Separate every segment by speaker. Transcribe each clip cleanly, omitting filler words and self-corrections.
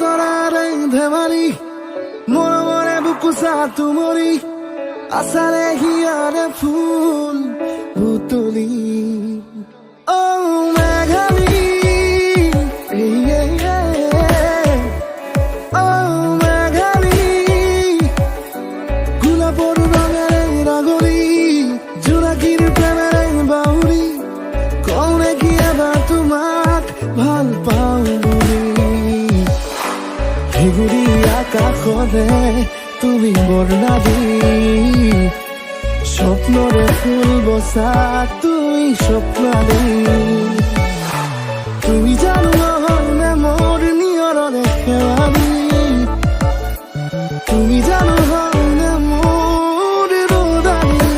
Speaker 1: তৰাৰ ধেমালি মৰমৰে বুকু চাটো মৰি আচাৰে হিয়াৰে ফুল বুটলি মেঘালী গোলাপৰ ৰঙেৰে ৰাগৰি জোনাকীৰ প্ৰেমেৰে বাউৰি কওঁ নেকি এবাৰ তোমাক ভাল পাওঁ বুলি হেগুৰি আকাশৰে তুমি বৰ্ণালী স্বপ্নৰে ফুল বসা তুমি স্বপ্নালী তুমি জানো নহয়নে মোৰ নিয়ৰৰে খেৱালী তুমি জানো নহয়নে মোৰ ৰ'দালী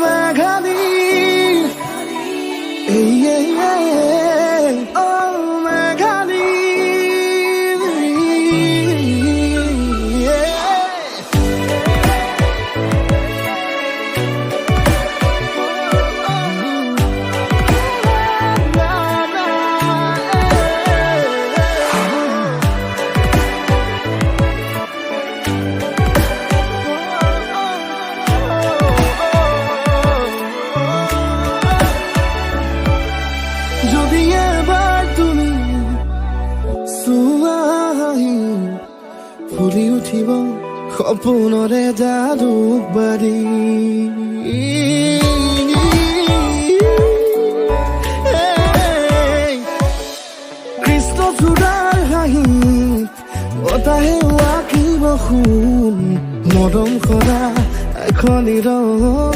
Speaker 1: মেঘালী মেঘালী যদি এবাৰ তুমি চুৱাহি ফুলি উঠিব সপোনৰে জালুক বাৰী কৃষ্ণচূড়াৰ হাঁহিত বতাহে আঁকিব সোণ মৰম কৰা এখনি ৰং